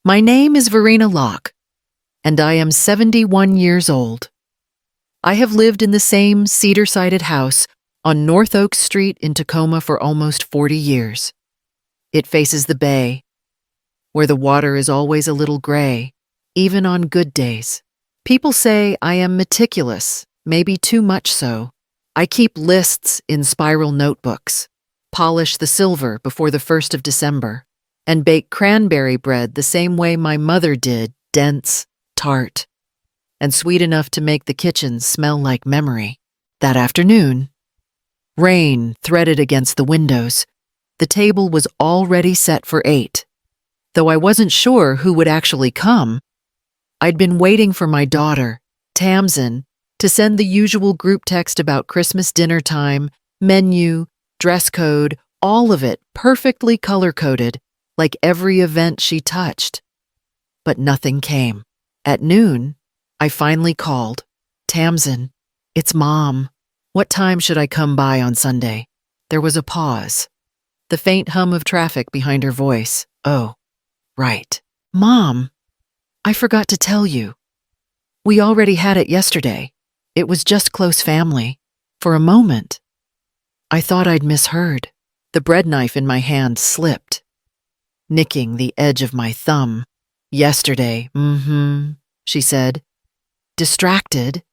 My name is Verena Locke, and I am 71 years old. I have lived in the same cedar-sided house on North Oak Street in Tacoma for almost 40 years. It faces the bay, where the water is always a little gray, even on good days. People say I am meticulous, maybe too much so. I keep lists in spiral notebooks, polish the silver before the 1st of December, and bake cranberry bread the same way my mother did, dense, tart, and sweet enough to make the kitchen smell like memory. That afternoon, rain threaded against the windows. The table was already set for 8. Though I wasn't sure who would actually come, I'd been waiting for my daughter, Tamsin, to send the usual group text about Christmas dinner time, menu, dress code, all of it perfectly color-coded, like every event she touched. But nothing came. At noon, I finally called. Tamsin, it's Mom. What time should I come by on Sunday? There was a pause. The faint hum of traffic behind her voice. Oh, right. Mom, I forgot to tell you. We already had it yesterday. It was just close family. For a moment, I thought I'd misheard. The bread knife in my hand slipped, nicking the edge of my thumb. Yesterday, she said. Distracted.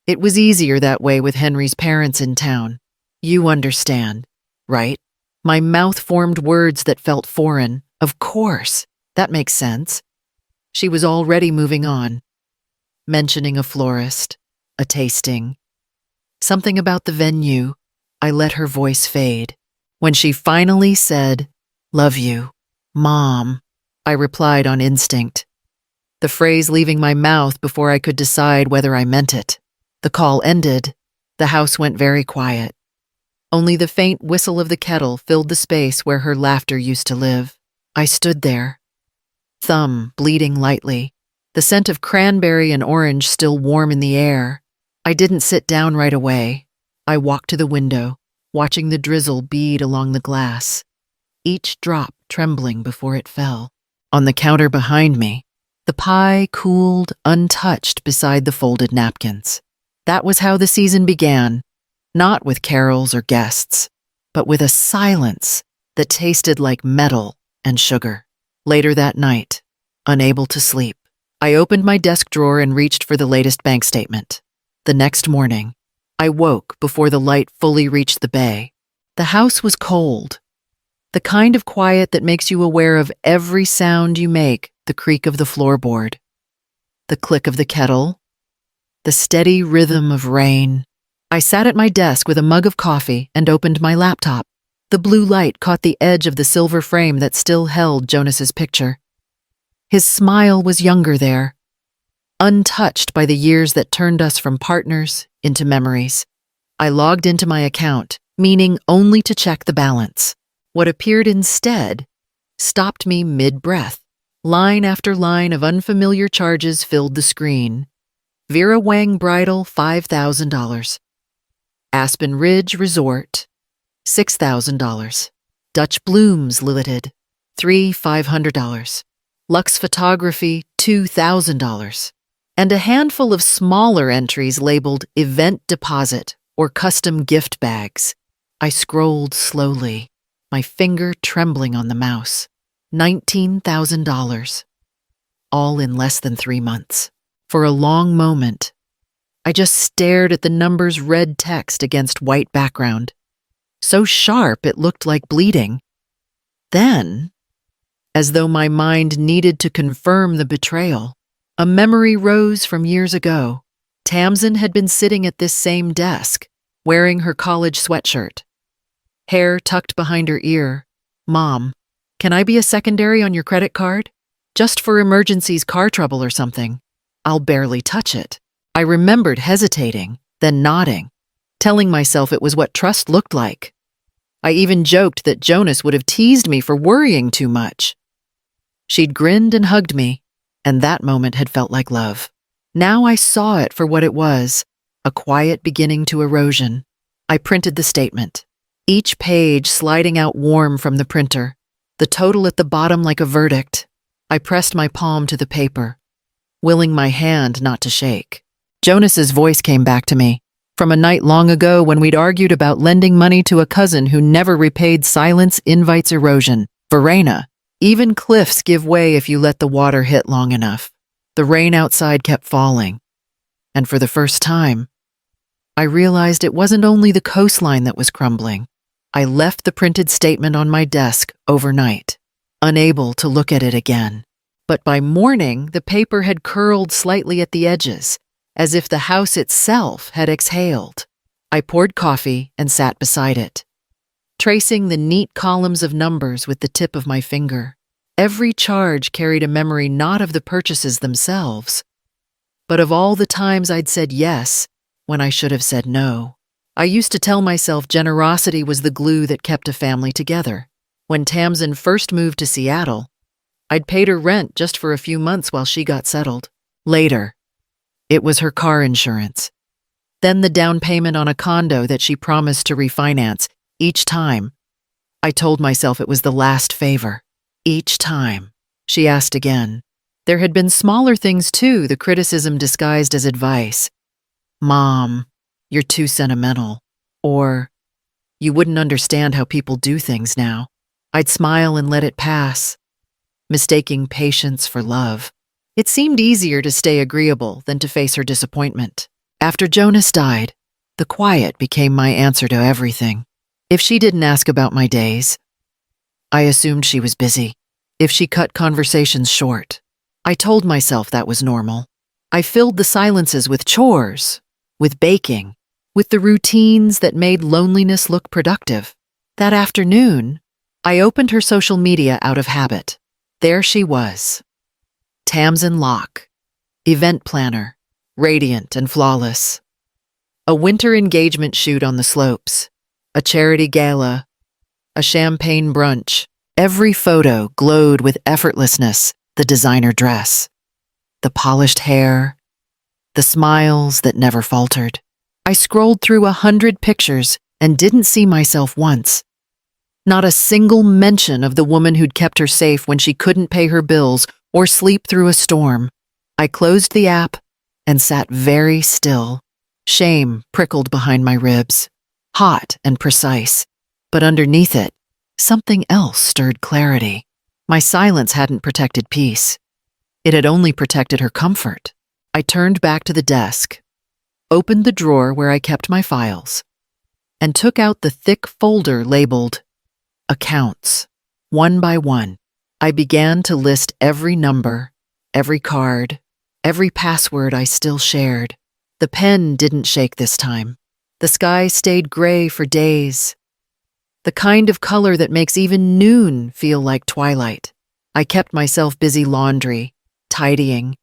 It was easier that way with Henry's parents in town. You understand, right? My mouth formed words that felt foreign. Of course, that makes sense. She was already moving on, mentioning a florist, a tasting. Something about the venue. I let her voice fade. When she finally said, "Love you, Mom," I replied on instinct, the phrase leaving my mouth before I could decide whether I meant it. The call ended. The house went very quiet. Only the faint whistle of the kettle filled the space where her laughter used to live. I stood there, thumb bleeding lightly, the scent of cranberry and orange still warm in the air. I didn't sit down right away. I walked to the window, watching the drizzle bead along the glass, each drop trembling before it fell. On the counter behind me, the pie cooled untouched beside the folded napkins. That was how the season began, not with carols or guests, but with a silence that tasted like metal and sugar. Later that night, unable to sleep, I opened my desk drawer and reached for the latest bank statement. The next morning, I woke before the light fully reached the bay. The house was cold, the kind of quiet that makes you aware of every sound you make, the creak of the floorboard, the click of the kettle, the steady rhythm of rain. I sat at my desk with a mug of coffee and opened my laptop. The blue light caught the edge of the silver frame that still held Jonas's picture. His smile was younger there, untouched by the years that turned us from partners into memories. I logged into my account, meaning only to check the balance. What appeared instead stopped me mid-breath. Line after line of unfamiliar charges filled the screen. Vera Wang Bridal, $5,000. Aspen Ridge Resort, $6,000. Dutch Blooms Limited, $3,500. Lux Photography, $2,000. And a handful of smaller entries labeled Event Deposit or Custom Gift Bags. I scrolled slowly, my finger trembling on the mouse. $19,000. All in less than 3 months. For a long moment, I just stared at the number's red text against white background. So sharp it looked like bleeding. Then, as though my mind needed to confirm the betrayal, a memory rose from years ago. Tamsin had been sitting at this same desk, wearing her college sweatshirt, hair tucked behind her ear. Mom, can I be a secondary on your credit card? Just for emergencies, car trouble or something. I'll barely touch it. I remembered hesitating, then nodding, telling myself it was what trust looked like. I even joked that Jonas would have teased me for worrying too much. She'd grinned and hugged me, and that moment had felt like love. Now I saw it for what it was, a quiet beginning to erosion. I printed the statement, each page sliding out warm from the printer, the total at the bottom like a verdict. I pressed my palm to the paper, willing my hand not to shake. Jonas's voice came back to me, from a night long ago when we'd argued about lending money to a cousin who never repaid. Silence invites erosion. Verena, even cliffs give way if you let the water hit long enough. The rain outside kept falling, and for the first time, I realized it wasn't only the coastline that was crumbling. I left the printed statement on my desk overnight, unable to look at it again. But by morning, the paper had curled slightly at the edges, as if the house itself had exhaled. I poured coffee and sat beside it, tracing the neat columns of numbers with the tip of my finger. Every charge carried a memory not of the purchases themselves, but of all the times I'd said yes when I should have said no. I used to tell myself generosity was the glue that kept a family together. When Tamsin first moved to Seattle, I'd paid her rent just for a few months while she got settled. Later, it was her car insurance. Then the down payment on a condo that she promised to refinance. Each time, I told myself it was the last favor. Each time, she asked again. There had been smaller things too, the criticism disguised as advice. Mom, you're too sentimental. Or, you wouldn't understand how people do things now. I'd smile and let it pass, mistaking patience for love. It seemed easier to stay agreeable than to face her disappointment. After Jonas died, the quiet became my answer to everything. If she didn't ask about my days, I assumed she was busy. If she cut conversations short, I told myself that was normal. I filled the silences with chores, with baking, with the routines that made loneliness look productive. That afternoon, I opened her social media out of habit. There she was. Tamsin Locke, event planner, radiant and flawless. A winter engagement shoot on the slopes, a charity gala, a champagne brunch. Every photo glowed with effortlessness, the designer dress, the polished hair, the smiles that never faltered. I scrolled through 100 pictures and didn't see myself once. Not a single mention of the woman who'd kept her safe when she couldn't pay her bills or sleep through a storm. I closed the app and sat very still. Shame prickled behind my ribs, hot and precise. But underneath it, something else stirred clarity. My silence hadn't protected peace. It had only protected her comfort. I turned back to the desk, opened the drawer where I kept my files, and took out the thick folder labeled Accounts. One by one, I began to list every number, every card, every password I still shared. The pen didn't shake this time. The sky stayed gray for days, the kind of color that makes even noon feel like twilight. I kept myself busy laundry, tidying,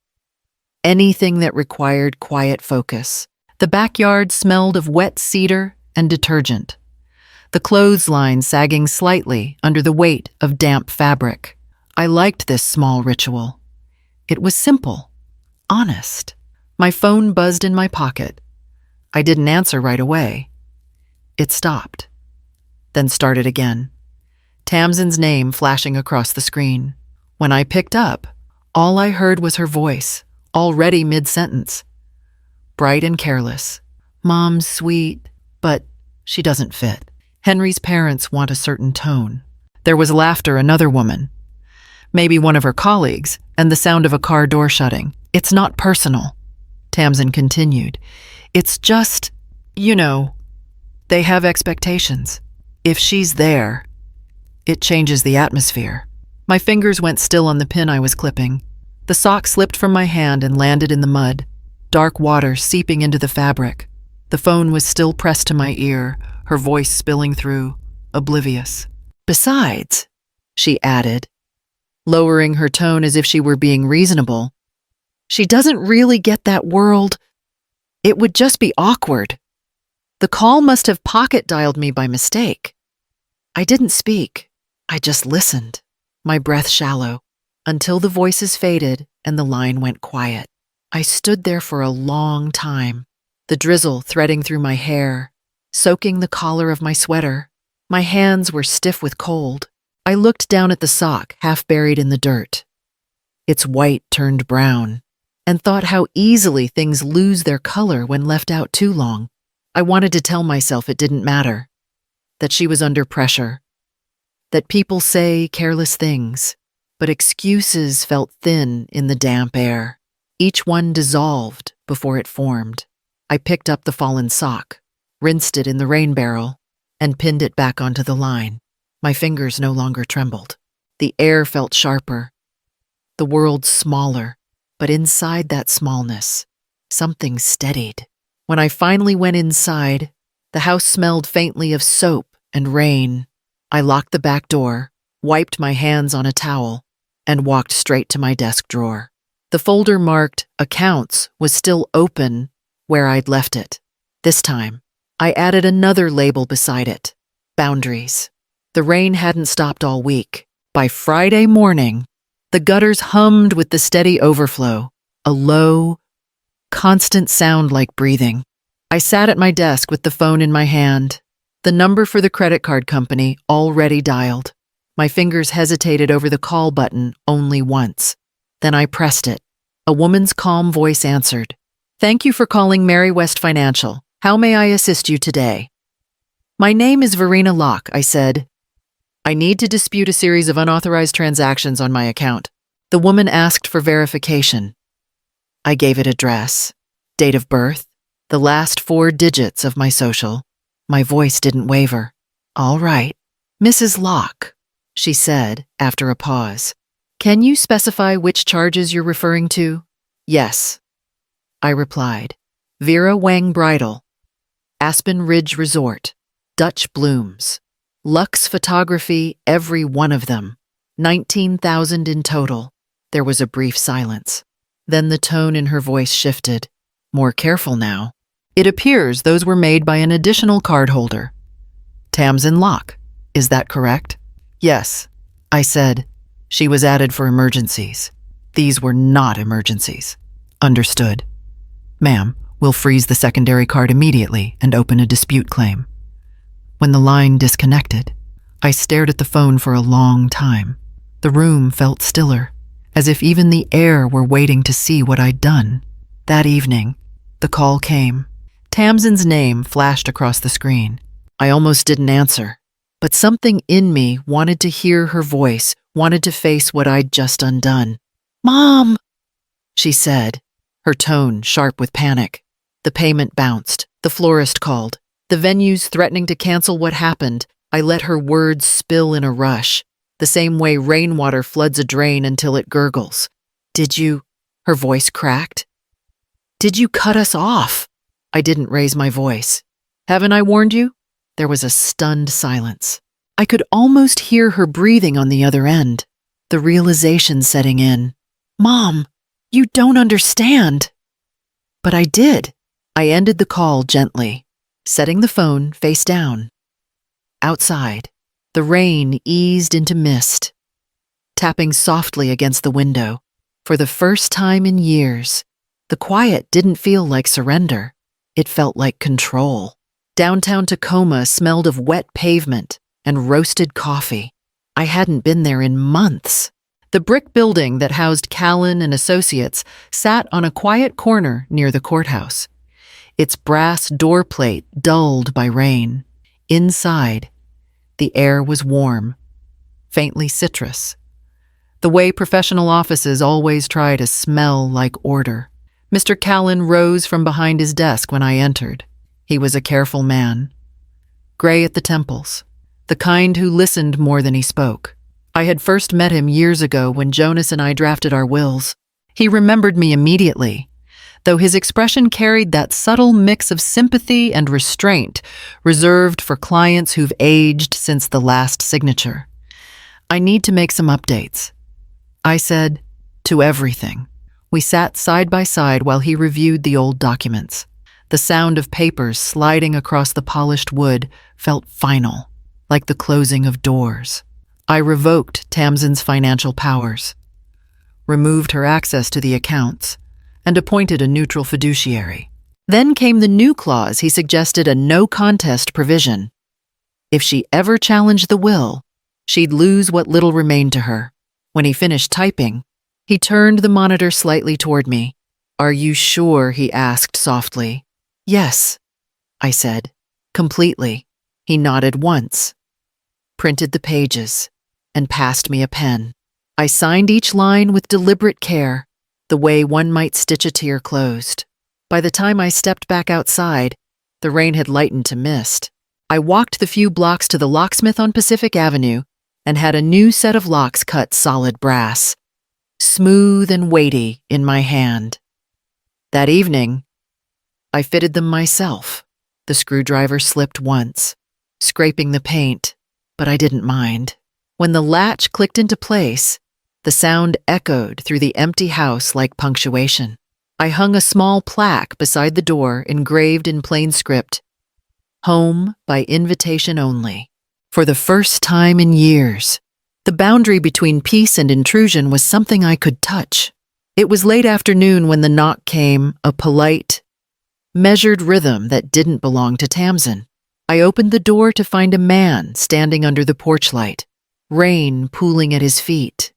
anything that required quiet focus. The backyard smelled of wet cedar and detergent, the clothesline sagging slightly under the weight of damp fabric. I liked this small ritual. It was simple, honest. My phone buzzed in my pocket. I didn't answer right away. It stopped, then started again. Tamsin's name flashing across the screen. When I picked up, all I heard was her voice, already mid-sentence. Bright and careless. Mom's sweet, but she doesn't fit. Henry's parents want a certain tone. There was laughter, another woman, maybe one of her colleagues, and the sound of a car door shutting. It's not personal, Tamsin continued. It's just, they have expectations. If she's there, it changes the atmosphere. My fingers went still on the pin I was clipping. The sock slipped from my hand and landed in the mud, dark water seeping into the fabric. The phone was still pressed to my ear, her voice spilling through, oblivious. Besides, she added, lowering her tone as if she were being reasonable, she doesn't really get that world. It would just be awkward. The call must have pocket-dialed me by mistake. I didn't speak. I just listened, my breath shallow, until the voices faded and the line went quiet. I stood there for a long time, the drizzle threading through my hair, soaking the collar of my sweater. My hands were stiff with cold. I looked down at the sock, half buried in the dirt. Its white turned brown, and thought how easily things lose their color when left out too long. I wanted to tell myself it didn't matter, that she was under pressure, that people say careless things, but excuses felt thin in the damp air. Each one dissolved before it formed. I picked up the fallen sock, rinsed it in the rain barrel, and pinned it back onto the line. My fingers no longer trembled. The air felt sharper, the world smaller, but inside that smallness, something steadied. When I finally went inside, the house smelled faintly of soap and rain. I locked the back door, wiped my hands on a towel, and walked straight to my desk drawer. The folder marked Accounts was still open where I'd left it. This time, I added another label beside it, Boundaries. The rain hadn't stopped all week. By Friday morning, the gutters hummed with the steady overflow, a low, constant sound like breathing. I sat at my desk with the phone in my hand, the number for the credit card company already dialed. My fingers hesitated over the call button only once. Then I pressed it. A woman's calm voice answered. "Thank you for calling Mary West Financial. How may I assist you today?" "My name is Verena Locke," I said. "I need to dispute a series of unauthorized transactions on my account." The woman asked for verification. I gave it address, date of birth, the last 4 digits of my social. My voice didn't waver. "All right, Mrs. Locke," she said after a pause. "Can you specify which charges you're referring to?" "Yes," I replied. "Vera Wang Bridal, Aspen Ridge Resort, Dutch Blooms, Lux Photography, every one of them. 19,000 in total." There was a brief silence. Then the tone in her voice shifted. More careful now. "It appears those were made by an additional cardholder. Tamsin Locke, is that correct?" "Yes," I said. "She was added for emergencies. These were not emergencies." "Understood. Ma'am, we'll freeze the secondary card immediately and open a dispute claim." When the line disconnected, I stared at the phone for a long time. The room felt stiller, as if even the air were waiting to see what I'd done. That evening, the call came. Tamsin's name flashed across the screen. I almost didn't answer, but something in me wanted to hear her voice, wanted to face what I'd just undone. "Mom," she said, her tone sharp with panic. The payment bounced. The florist called. The venue's threatening to cancel what happened. I let her words spill in a rush, the same way rainwater floods a drain until it gurgles. "Did you—" her voice cracked. "Did you cut us off?" I didn't raise my voice. "Haven't I warned you?" There was a stunned silence. I could almost hear her breathing on the other end, the realization setting in. "Mom, you don't understand." But I did. I ended the call gently, setting the phone face down. Outside, the rain eased into mist, tapping softly against the window. For the first time in years, the quiet didn't feel like surrender. It felt like control. Downtown Tacoma smelled of wet pavement and roasted coffee. I hadn't been there in months. The brick building that housed Callan and Associates sat on a quiet corner near the courthouse, its brass door plate dulled by rain. Inside, the air was warm, faintly citrus, the way professional offices always try to smell like order. Mr. Callan rose from behind his desk when I entered. He was a careful man, gray at the temples, the kind who listened more than he spoke. I had first met him years ago when Jonas and I drafted our wills. He remembered me immediately, though his expression carried that subtle mix of sympathy and restraint reserved for clients who've aged since the last signature. "I need to make some updates," I said, to everything. We sat side by side while he reviewed the old documents. The sound of papers sliding across the polished wood felt final, like the closing of doors. I revoked Tamsin's financial powers, removed her access to the accounts, and appointed a neutral fiduciary. Then came the new clause he suggested, a no-contest provision. If she ever challenged the will, she'd lose what little remained to her. When he finished typing, He turned the monitor slightly toward me. "Are you sure?" he asked softly. "Yes," I said. "Completely." He nodded once, printed the pages, and passed me a pen. I signed each line with deliberate care, the way one might stitch a tear closed. By the time I stepped back outside, the rain had lightened to mist. I walked the few blocks to the locksmith on Pacific Avenue and had a new set of locks cut solid brass, smooth and weighty in my hand. That evening, I fitted them myself. The screwdriver slipped once, scraping the paint, but I didn't mind. When the latch clicked into place, the sound echoed through the empty house like punctuation. I hung a small plaque beside the door engraved in plain script, "Home by invitation only." For the first time in years, the boundary between peace and intrusion was something I could touch. It was late afternoon when the knock came, a polite, measured rhythm that didn't belong to Tamsin. I opened the door to find a man standing under the porch light, rain pooling at his feet.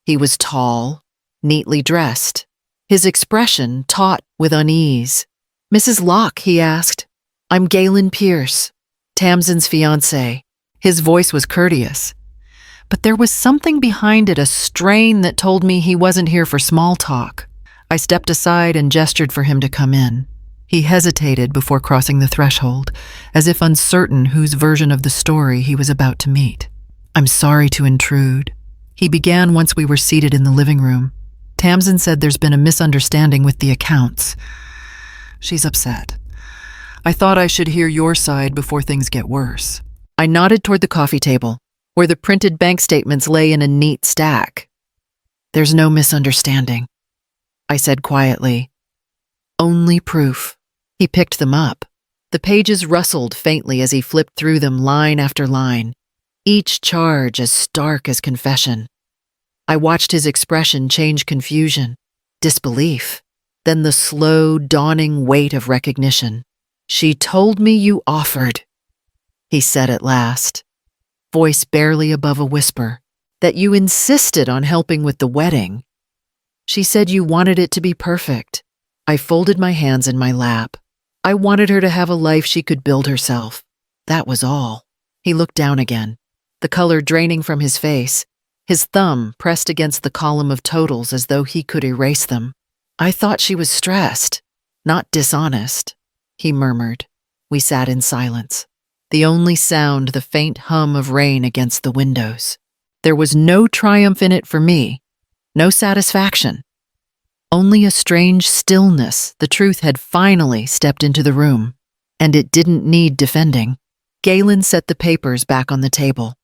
He was tall, neatly dressed, his expression taut with unease. "Mrs. Locke," he asked. "I'm Galen Pierce, Tamsin's fiancé." His voice was courteous, but there was something behind it, a strain that told me he wasn't here for small talk. I stepped aside and gestured for him to come in. He hesitated before crossing the threshold, as if uncertain whose version of the story he was about to meet. "I'm sorry to intrude," he began once we were seated in the living room. "Tamsin said there's been a misunderstanding with the accounts. She's upset. I thought I should hear your side before things get worse." I nodded toward the coffee table, where the printed bank statements lay in a neat stack. "There's no misunderstanding," I said quietly. "Only proof." He picked them up. The pages rustled faintly as he flipped through them line after line, each charge as stark as confession. I watched his expression change confusion, disbelief, then the slow, dawning weight of recognition. "She told me you offered," he said at last, voice barely above a whisper, "that you insisted on helping with the wedding. She said you wanted it to be perfect." I folded my hands in my lap. I wanted her to have a life she could build herself. That was all. He looked down again, the color draining from his face, his thumb pressed against the column of totals as though he could erase them. "I thought she was stressed, not dishonest," he murmured. We sat in silence, the only sound the faint hum of rain against the windows. There was no triumph in it for me, no satisfaction. Only a strange stillness. The truth had finally stepped into the room, and it didn't need defending. Galen set the papers back on the table,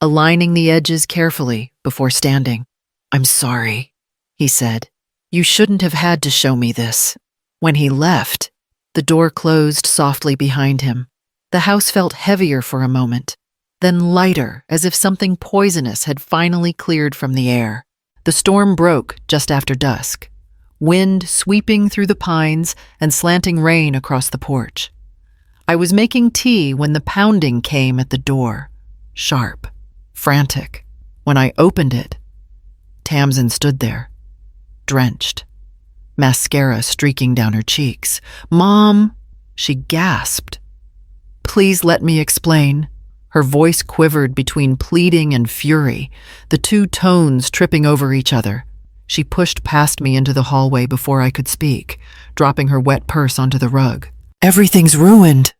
aligning the edges carefully before standing. "I'm sorry," he said. "You shouldn't have had to show me this." When he left, the door closed softly behind him. The house felt heavier for a moment, then lighter, as if something poisonous had finally cleared from the air. The storm broke just after dusk, wind sweeping through the pines and slanting rain across the porch. I was making tea when the pounding came at the door, sharp, frantic. When I opened it, Tamsin stood there, drenched, mascara streaking down her cheeks. "Mom," she gasped. "Please let me explain." Her voice quivered between pleading and fury, the two tones tripping over each other. She pushed past me into the hallway before I could speak, dropping her wet purse onto the rug. "Everything's ruined,"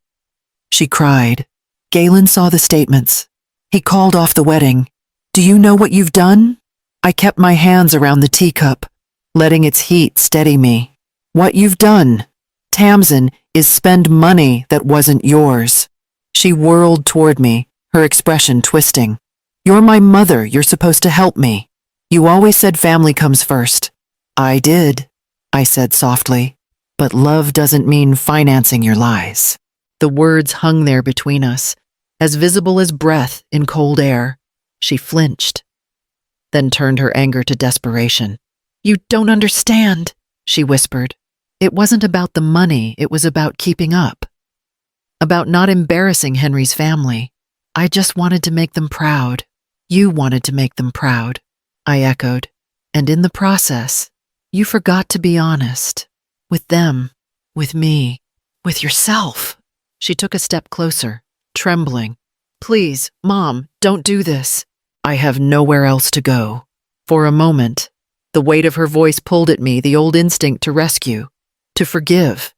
she cried. "Galen saw the statements. He called off the wedding. Do you know what you've done?" I kept my hands around the teacup, letting its heat steady me. "What you've done, Tamsin, is spend money that wasn't yours." She whirled toward me, her expression twisting. "You're my mother. You're supposed to help me. You always said family comes first." "I did," I said softly, "but love doesn't mean financing your lies." The words hung there between us, as visible as breath in cold air. She flinched, then turned her anger to desperation. "You don't understand," she whispered. "It wasn't about the money, it was about keeping up. About not embarrassing Henry's family. I just wanted to make them proud." "You wanted to make them proud," I echoed. And in the process, you forgot to be honest. With them, with me, with yourself. She took a step closer, trembling. Please, Mom, don't do this. I have nowhere else to go. For a moment, the weight of her voice pulled at me the old instinct to rescue, to forgive.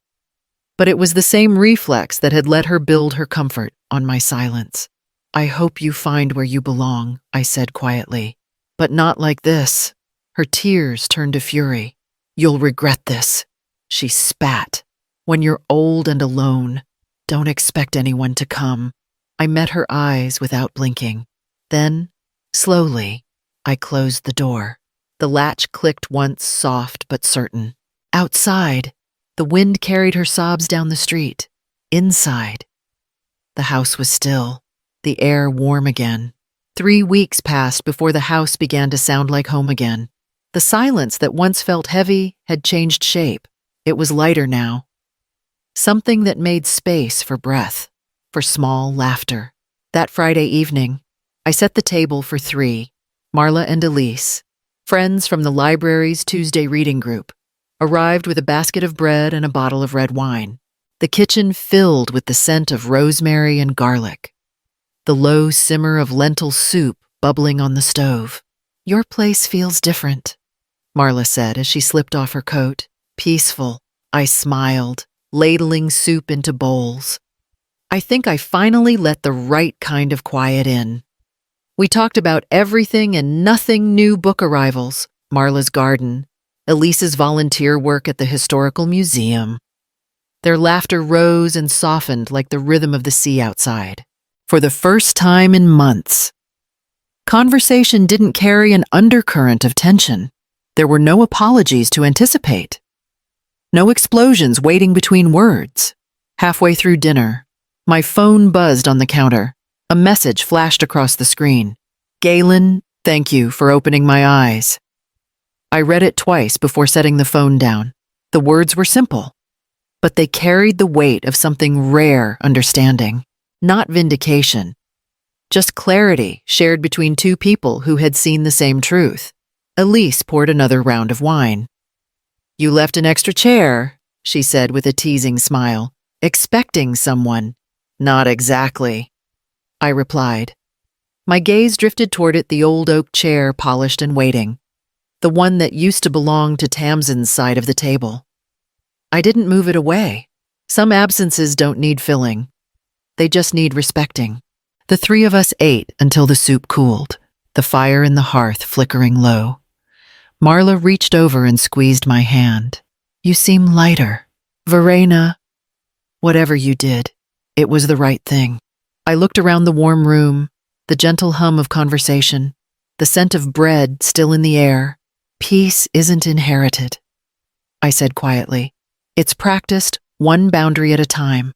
But it was the same reflex that had let her build her comfort on my silence. I hope you find where you belong, I said quietly. But not like this. Her tears turned to fury. You'll regret this. She spat. When you're old and alone, don't expect anyone to come. I met her eyes without blinking. Then, slowly, I closed the door. The latch clicked once, soft but certain. Outside, the wind carried her sobs down the street. Inside, the house was still, the air warm again. 3 weeks passed before the house began to sound like home again. The silence that once felt heavy had changed shape. It was lighter now. Something that made space for breath, for small laughter. That Friday evening, I set the table for 3, Marla and Elise, friends from the library's Tuesday reading group, arrived with a basket of bread and a bottle of red wine. The kitchen filled with the scent of rosemary and garlic. The low simmer of lentil soup bubbling on the stove. Your place feels different, Marla said as she slipped off her coat. Peaceful, I smiled, ladling soup into bowls. I think I finally let the right kind of quiet in. We talked about everything and nothing: new book arrivals, Marla's garden, Elise's volunteer work at the historical museum. Their laughter rose and softened like the rhythm of the sea outside. For the first time in months, conversation didn't carry an undercurrent of tension. There were no apologies to anticipate. No explosions waiting between words. Halfway through dinner, my phone buzzed on the counter. A message flashed across the screen. Galen, thank you for opening my eyes. I read it twice before setting the phone down. The words were simple, but they carried the weight of something rare understanding. Not vindication, just clarity shared between 2 people who had seen the same truth. Elise poured another round of wine. You left an extra chair, she said with a teasing smile, expecting someone. Not exactly, I replied. My gaze drifted toward it, the old oak chair polished and waiting, the one that used to belong to Tamsin's side of the table. I didn't move it away. Some absences don't need filling. They just need respecting. The 3 of us ate until the soup cooled, the fire in the hearth flickering low. Marla reached over and squeezed my hand. You seem lighter. Verena, whatever you did, it was the right thing. I looked around the warm room, the gentle hum of conversation, the scent of bread still in the air. Peace isn't inherited, I said quietly. It's practiced one boundary at a time.